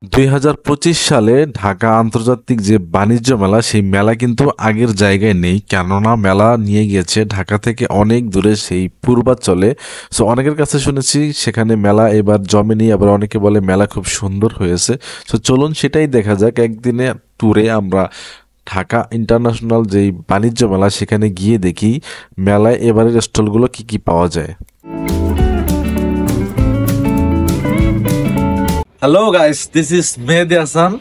2025 সালে ঢাকা আন্তর্জাতিক যে বাণিজ্য মেলা সেই মেলা কিন্তু আগের জায়গায় নেই, কেননা মেলা নিয়ে গিয়েছে ঢাকা থেকে অনেক দূরে সেই পূর্বাঞ্চলে। সো অনেকের কাছে শুনেছি সেখানে মেলা এবার জমেনি, আবার অনেকে বলে মেলা খুব সুন্দর হয়েছে। সো চলুন সেটাই দেখা যাক। একদিনে ট্যুরে আমরা ঢাকা ইন্টারন্যাশনাল যেই বাণিজ্য মেলা সেখানে গিয়ে দেখি মেলায় এবারের স্টলগুলো কি কি পাওয়া যায়। Hello guys, this is Mehdi Hassan,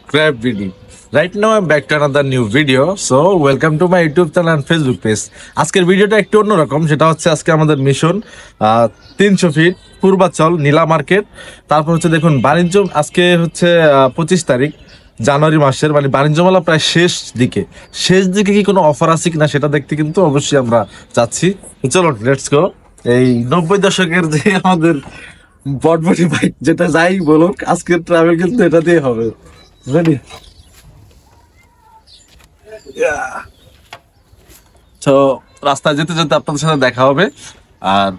Crab Video. Right now I'm back to another new video. So welcome to my YouTube channel and Facebook page. আজকের ভিডিওটা একটু অন্যরকম, সেটা হচ্ছে আজকে আমাদের মিশন 300 ফিট পূর্বাচল নীলা মার্কেট। তারপর হচ্ছে দেখুন বাণিজ্য, আজকে হচ্ছে 25 তারিখ জানুয়ারি মাসের, মানে বাণিজ্য মেলা প্রায় শেষ দিকে কি কোনো অফার আছে কিনা সেটা দেখতে কিন্তু অবশ্যই আমরা যাচ্ছি। চলো লেটস গো। এই 90 দশকের যে আমাদের বটবটি বাইক, যেটা যাই বলুক আজকের ট্রাভেল কিন্তু এটা দিয়ে হবে। রেডি? তো রাস্তায় যেতে যেতে আপনাদের সাথে দেখা হবে, আর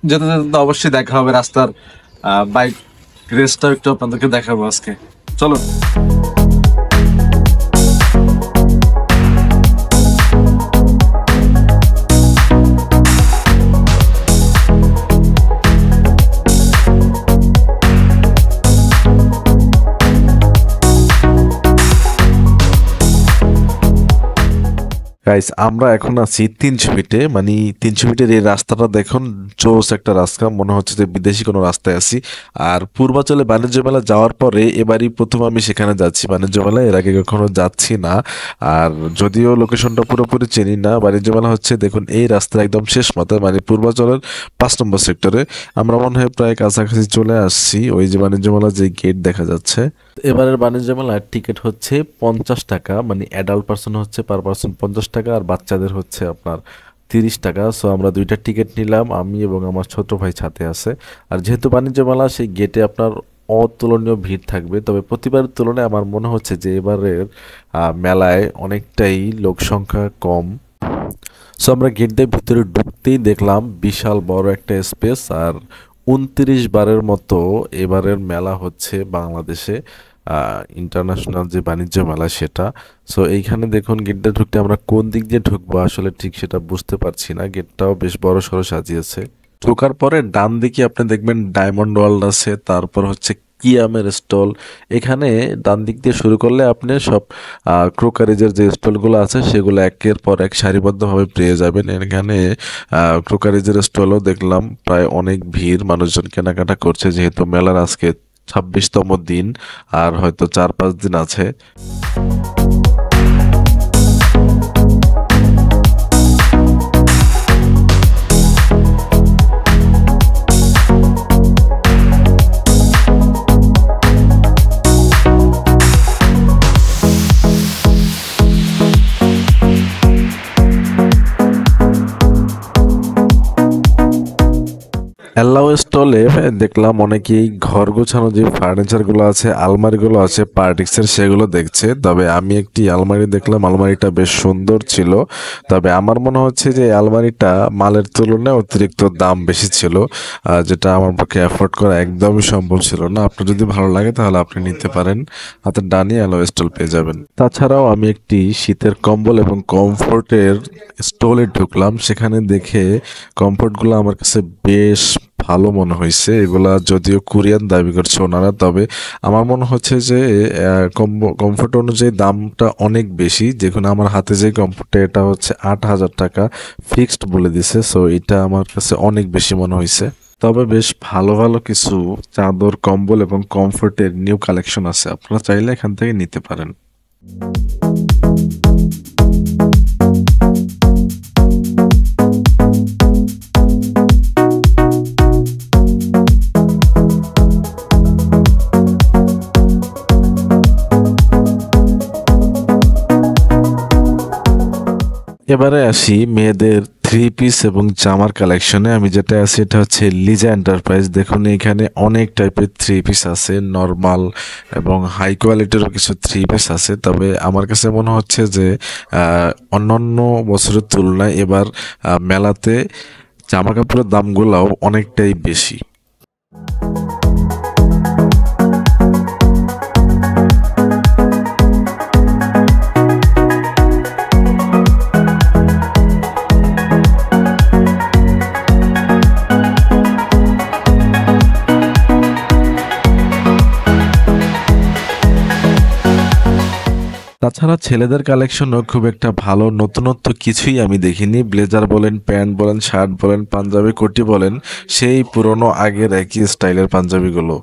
যেতে যেতে অবশ্যই দেখা হবে রাস্তার বাইক রেসটা একটু আপনাদেরকে দেখাবো আজকে। চলো। গাইস, আমরা এখন আছি 300 ফিটে, মানে 300 ফিটের এই রাস্তাটা দেখুন, জোস একটা রাস্তা, মনে হচ্ছে যে বিদেশি কোনো রাস্তায় আছি। আর পূর্বাচলে বাণিজ্য মেলা যাওয়ার পরে এবারই প্রথম আমি সেখানে যাচ্ছি বাণিজ্য মেলায়, এর আগে কখনো যাচ্ছি না। আর যদিও লোকেশনটা পুরোপুরি চিনি না, বাণিজ্য মেলা হচ্ছে দেখুন এই রাস্তার একদম শেষ মাথায়, মানে পূর্বাচলের 5 নম্বর সেক্টরে। আমরা মনে হয় প্রায় কাছাকাছি চলে আসছি, ওই যে বাণিজ্য মেলার যে গেট দেখা যাচ্ছে। এবারের বাণিজ্য মেলার টিকিট হচ্ছে 50 টাকা, মানে অ্যাডাল্ট পার্সন হচ্ছে পার পার্সন 50 টাকা, আর বাচ্চাদের হচ্ছে আপনার 30 টাকা। সো আমরা দুইটা টিকিট নিলাম, আমি এবং আমার ছোট ভাই সাথে আছে। আর যেহেতু বাণিজ্য মেলা, সেই গেটে আপনার অতুলনীয় ভিড় থাকবে, তবে প্রতিবারের তুলনায় আমার মনে হচ্ছে যে এবারের মেলায় অনেকটাই লোক সংখ্যা কম। সো আমরা গেট দিয়ে ভিতরে ঢুকতেই দেখলাম বিশাল বড় একটা স্পেস, আর 29 বারের মতো এবারের মেলা হচ্ছে বাংলাদেশে ইন্টারন্যাশনাল যে বাণিজ্য মেলা সেটা। সো এইখানে দেখুন গেটটা ঢুকতে আমরা কোন দিক দিয়ে ঢুকবো আসলে ঠিক সেটা বুঝতে পারছি না, গেটটাও বেশ বড় সড়ো সাজিয়েছে। ঢোকার পরে ডান দিকে আপনি দেখবেন ডায়মন্ড ওয়ার্ল্ড আছে, তারপর হচ্ছে কিয়ামের স্টল। এখানে ডান দিক দিয়ে শুরু করলে আপনি সব ক্রোকারিজের যে স্টলগুলো আছে সেগুলো একের পর এক সারিবদ্ধভাবে পেয়ে যাবেন। এখানে ক্রোকারিজের স্টলও দেখলাম প্রায় অনেক ভিড়, মানুষজন কেনাকাটা করছে, যেহেতু মেলার আজকে 26তম দিন, আর হয়তো 4-5 দিন আছে। অ্যালাও স্টলে দেখলাম অনেকেই ঘর গোছানো যে ফার্নিচারগুলো আছে, আলমারিগুলো আছে পার্টিক্সের, সেগুলো দেখছে। তবে আমি একটি আলমারি দেখলাম, আলমারিটা বেশ সুন্দর ছিল। তবে আমার মনে হচ্ছে যে আলমারিটা মালের তুলনায় অতিরিক্ত দাম বেশি ছিল, যেটা আমার পক্ষে অ্যাফোর্ড করা একদমই সম্ভব ছিল না। আপনার যদি ভালো লাগে তাহলে আপনি নিতে পারেন, হাতের ডানে অ্যালাও স্টল পেয়ে যাবেন। তাছাড়াও আমি একটি শীতের কম্বল এবং কমফোর্টের স্টলে ঢুকলাম, সেখানে দেখে কমফোর্টগুলো আমার কাছে বেশ ভালো মনে হয়েছে। এগুলা যদিও কোরিয়ান দাবি করছে ওনারা, তবে আমার মনে হচ্ছে যে কমফোর্ট অনুযায়ী দামটা অনেক বেশি। দেখুন আমার হাতে যে কমফোর্টটা, এটা হচ্ছে 8,000 টাকা ফিক্সড বলে দিছে। সো এটা আমার কাছে অনেক বেশি মনে হয়েছে। তবে বেশ ভালো ভালো কিছু চাদর, কম্বল এবং কমফোর্টের নিউ কালেকশন আছে, আপনারা চাইলে এখান থেকে নিতে পারেন। এবারে আসি মেয়েদের 3 পিস এবং জামার কালেকশনে। আমি যেটা আছি এটা হচ্ছে লিজা এন্টারপ্রাইজ। দেখুন এখানে অনেক টাইপের 3 পিস আছে, নর্মাল এবং হাই কোয়ালিটিরও কিছু 3 পিস আছে। তবে আমার কাছে মনে হচ্ছে যে অন্যান্য বছরের তুলনায় এবার মেলাতে জামা কাপড়ের দামগুলোও অনেকটাই বেশি। তাছাড়া ছেলেদের কালেকশনও খুব একটা ভালো নতুনত্ব কিছুই আমি দেখিনি। ব্লেজার বলেন, প্যান্ট বলেন, শার্ট বলেন, পাঞ্জাবি, কোটি বলেন, সেই পুরনো আগের একই স্টাইলের পাঞ্জাবিগুলো।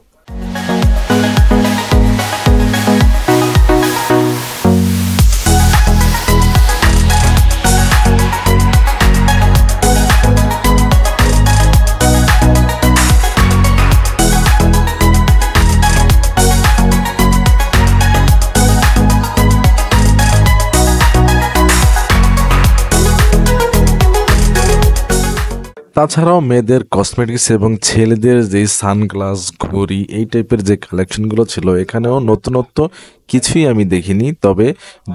তাছাড়াও মেয়েদের কসমেটিক্স এবং ছেলেদের যে সানগ্লাস, ঘড়ি, এই টাইপের যে কালেকশনগুলো ছিল, এখানেও নতুনত্ব কিছুই আমি দেখিনি। তবে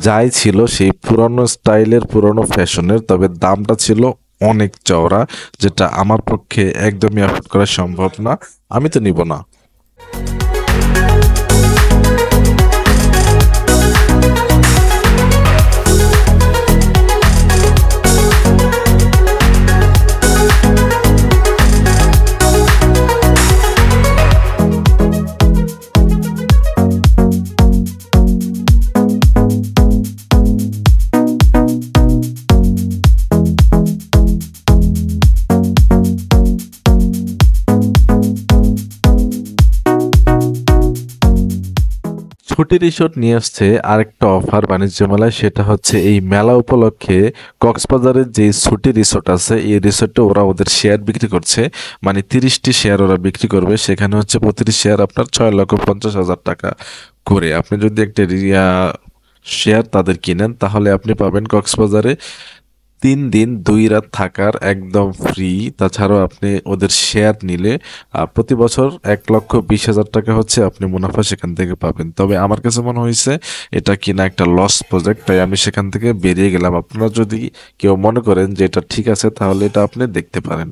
যাই ছিল সেই পুরনো স্টাইলের, পুরনো ফ্যাশনের, তবে দামটা ছিল অনেক চওড়া, যেটা আমার পক্ষে একদমই অ্যাফোর্ড করা সম্ভব না। আমি তো নিব না। ছুটি রিসোর্ট নিয়ে আসছে আরেকটা অফার বাণিজ্য মেলায়, সেটা হচ্ছে এই মেলা উপলক্ষে কক্সবাজারের যে ছুটি রিসোর্ট আছে, এই রিসোর্টে ওরা ওদের শেয়ার বিক্রি করছে। মানে 30টি শেয়ার ওরা বিক্রি করবে। সেখানে হচ্ছে প্রতিটি শেয়ার আপনার 6,50,000 টাকা করে। আপনি যদি একটা শেয়ার তাদের কিনেন, তাহলে আপনি পাবেন কক্সবাজারে 3 দিন 2 রাত থাকার একদম ফ্রি। তাছাড়াও আপনি ওদের শেয়ার নিলে প্রতি বছর 1,20,000 টাকা হচ্ছে আপনি মুনাফা সেখান থেকে পাবেন। তবে আমার কাছে মনে হয়েছে এটা কিনা একটা লস প্রজেক্ট, তাই আমি সেখান থেকে বেরিয়ে গেলাম। আপনারা যদি কেউ মনে করেন যে এটা ঠিক আছে, তাহলে এটা আপনি দেখতে পারেন।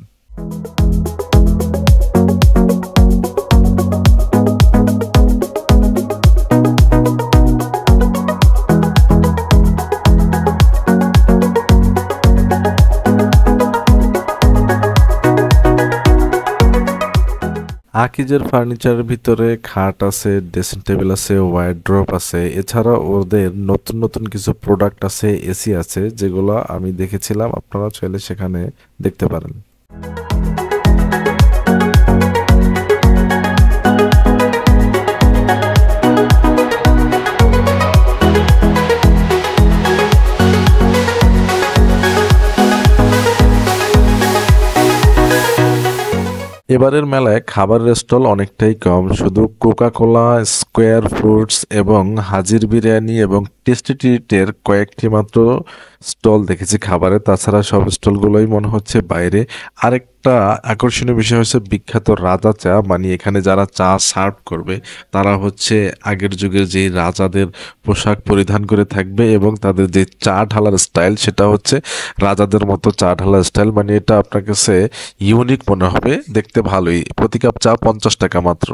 আকিজের ফার্নিচারের ভিতরে খাট আছে, ড্রেসিং টেবিল আছে, ওয়ারড্রপ আছে। এছাড়া ওদের নতুন নতুন কিছু প্রোডাক্ট আছে, এসি আছে, যেগুলো আমি দেখেছিলাম। আপনারা চাইলে সেখানে দেখতে পারেন। এবারের মেলায় খাবারের স্টল অনেকটাই কম। শুধু কোকা কোলা, স্কোয়ার ফ্রুটস এবং হাজির বিরিয়ানি এবং টেস্টি ট্রিটের কয়েকটি মাত্র স্টল দেখেছি খাবারে। তাছাড়া সব স্টলগুলোই মনে হচ্ছে বাইরে। আরেকটা আকর্ষণীয় বিষয় হচ্ছে বিখ্যাত রাজা চা। মানে এখানে যারা চা সার্ভ করবে, তারা হচ্ছে আগের যুগের যে রাজাদের পোশাক পরিধান করে থাকবে এবং তাদের যে চা ঢালার স্টাইল, সেটা হচ্ছে রাজাদের মতো চা ঢালার স্টাইল। মানে এটা আপনার কাছে ইউনিক মনে হবে, দেখতে ভালোই। প্রতি কাপ চা 50 টাকা মাত্র।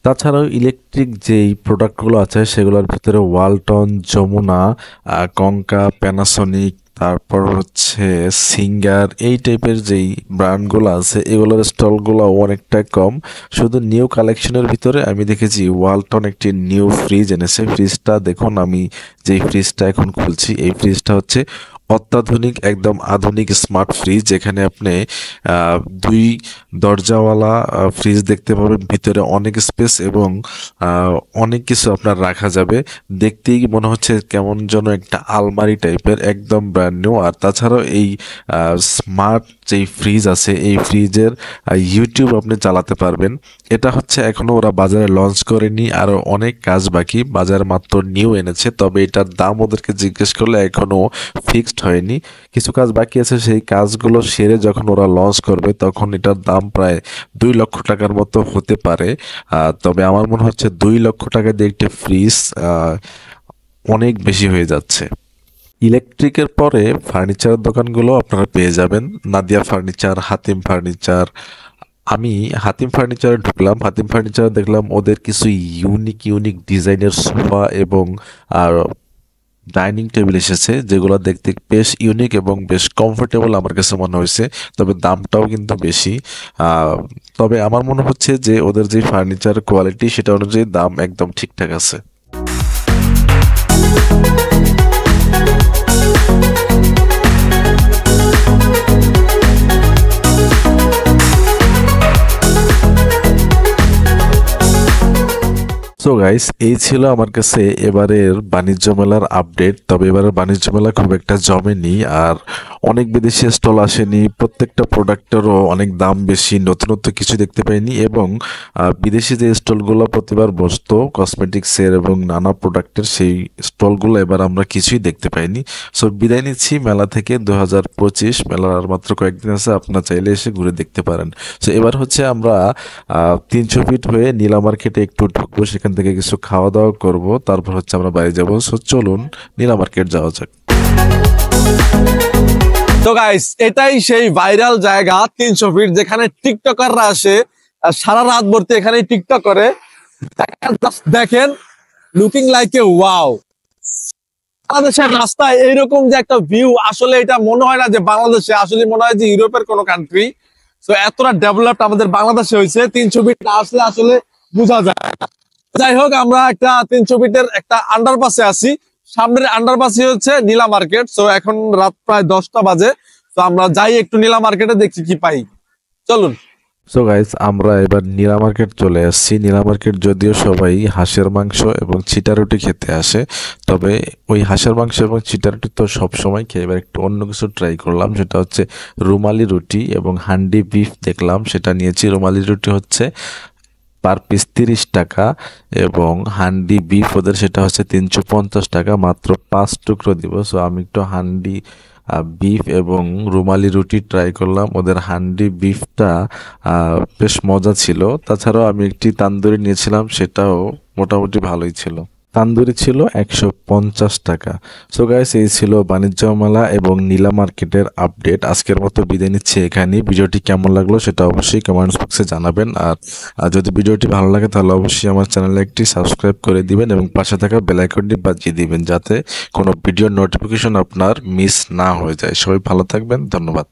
তাছাড়াও ইলেকট্রিক যেই প্রোডাক্টগুলো আছে, সেগুলোর ভিতরে ওয়ালটন, যমুনা, কঙ্কা, প্যানাসোনিক, তারপর হচ্ছে সিঙ্গার, এই টাইপের যেই ব্র্যান্ডগুলো আছে, এগুলোর স্টলগুলো অনেকটা কম। শুধু নিউ কালেকশনের ভিতরে আমি দেখেছি ওয়ালটন একটি নিউ ফ্রিজ এনেছে। ফ্রিজটা দেখুন, আমি যেই ফ্রিজটা এখন খুলছি, এই ফ্রিজটা হচ্ছে অত্যাধুনিক, একদম আধুনিক স্মার্ট ফ্রিজ। যেখানে আপনি 2 দরজাওয়ালা ফ্রিজ দেখতে পাবেন। ভিতরে অনেক স্পেস এবং অনেক কিছু আপনার রাখা যাবে। দেখতেই মনে হচ্ছে কেমন যেন একটা আলমারি টাইপের, একদম ব্র্যান্ড নিউ। আর তাছাড়াও এই স্মার্ট যেই ফ্রিজ আছে, এই ফ্রিজের ইউটিউব আপনি চালাতে পারবেন। এটা হচ্ছে এখনো ওরা বাজারে লঞ্চ করেনি, আরও অনেক কাজ বাকি। বাজার মাত্র নিউ এনেছে, তবে এটার দাম ওদেরকে জিজ্ঞেস করলে এখনো ফিক্সড হয়নি। কিছু কাজ বাকি আছে, সেই কাজগুলো সেরে যখন ওরা লঞ্চ করবে, তখন এটার দাম প্রায় 2 লক্ষ টাকার মতো হতে পারে। তবে আমার মনে হচ্ছে 2 লক্ষ টাকা দিয়ে একটি ফ্রিজ অনেক বেশি হয়ে যাচ্ছে। ইলেকট্রিকের পরে ফার্নিচারের দোকানগুলো আপনারা পেয়ে যাবেন। নাদিয়া ফার্নিচার, হাতিম ফার্নিচার, আমি হাতিম ফার্নিচারে ঢুকলাম। হাতিম ফার্নিচারে দেখলাম ওদের কিছু ইউনিক ডিজাইনের সোফা এবং আর ডাইনিং টেবিল এসেছে, যেগুলো দেখতে বেশ ইউনিক এবং বেশ কমফোর্টেবল আমার কাছে মনে হয়েছে। তবে দামটাও কিন্তু বেশি। আহ, তবে আমার মনে হচ্ছে যে ওদের যে ফার্নিচার কোয়ালিটি সেটা অনুযায়ী দাম একদম ঠিকঠাক আছে। সো গাইস, এই ছিল আমার কাছে এবারের বাণিজ্য মেলার আপডেট। তবে এবারের বাণিজ্য মেলা খুব একটা জমেনি, আর অনেক বিদেশি স্টল আসেনি। প্রত্যেকটা প্রোডাক্টেরও অনেক দাম বেশি, নতুনত্ব কিছু দেখতে পাইনি। এবং বিদেশি যে স্টলগুলো প্রতিবার বসতো কসমেটিক্সের এবং নানা প্রোডাক্টের, সেই স্টলগুলো এবার আমরা কিছুই দেখতে পাইনি। সো বিদায় নিচ্ছি মেলা থেকে। 2025 মেলার আর মাত্র কয়েকদিন আছে, আপনারা চাইলে এসে ঘুরে দেখতে পারেন। সো এবার হচ্ছে আমরা 300 ফিট হয়ে নীলা মার্কেটে একটু ঢুকবো, সেখান থেকে কিছু খাওয়া দাওয়া করব, তারপর হচ্ছে আমরা বাড়ি যাবো। সো চলুন নীলা মার্কেট যাওয়া যাক। তো গাইস, এটাই সেই ভাইরাল জায়গা 300 ফিট, যেখানে টিকটকাররা আসে আর সারা রাত ভর্তি এখানে টিকটক করে। দেখেন, লুকিং লাইক এ ওয়াও। বাংলাদেশের রাস্তায় এইরকম যে একটা ভিউ, আসলে এটা মনে হয় না যে বাংলাদেশে, আসলে মনে হয় যে ইউরোপের কোনো কান্ট্রি। তো এতটা ডেভেলপড আমাদের বাংলাদেশে হয়েছে, 300 ফিট না আসলে আসলে বোঝা যায় না। যাই হোক, আমরা একটা 300 ফিটের একটা আন্ডারপাসে আছি। সামনের আন্ডারপাসে হচ্ছে নীলা মার্কেট। তো এখন রাত প্রায় 10টা বাজে। তো আমরা যাই একটু নীলা মার্কেটে, দেখি কি পাই। চলুন। সো গাইস, আমরা এবার নীলা মার্কেট চলে আসছি। নীলা মার্কেট যদিও সবাই হাঁসের মাংস এবং চিটা রুটি খেতে আসে, তবে ওই হাঁসের মাংস এবং চিটা রুটি তো সবসময় খেয়ে, এবার একটু অন্য কিছু ট্রাই করলাম। সেটা হচ্ছে রুমালি রুটি এবং হান্ডি বিফ দেখলাম, সেটা নিয়েছি। রুমালি রুটি হচ্ছে পার পিস 30 টাকা এবং হান্ডি বিফ ওদের সেটা হচ্ছে 350 টাকা, মাত্র 5 টুকরো দিব। সো আমি একটু হান্ডি বিফ এবং রুমালি রুটি ট্রাই করলাম। ওদের হান্ডি বিফটা বেশ মজা ছিল। তাছাড়াও আমি একটি তান্দুরি নিয়েছিলাম, সেটাও মোটামুটি ভালোই ছিল। তান্দুরি ছিল 150 টাকা। সো গাইস, এই ছিল বাণিজ্য মেলা এবং নীলা মার্কেটের আপডেট। আজকের মতো বিদায় নিচ্ছি এখানেই। ভিডিওটি কেমন লাগলো সেটা অবশ্যই কমেন্টস বক্সে জানাবেন। আর যদি ভিডিওটি ভালো লাগে তাহলে অবশ্যই আমার চ্যানেলে একটি সাবস্ক্রাইব করে দিবেন এবং পাশে থাকা বেল আইকনটি বাজিয়ে দিবেন, যাতে কোনো ভিডিওর নোটিফিকেশন আপনার মিস না হয়ে যায়। সবাই ভালো থাকবেন, ধন্যবাদ।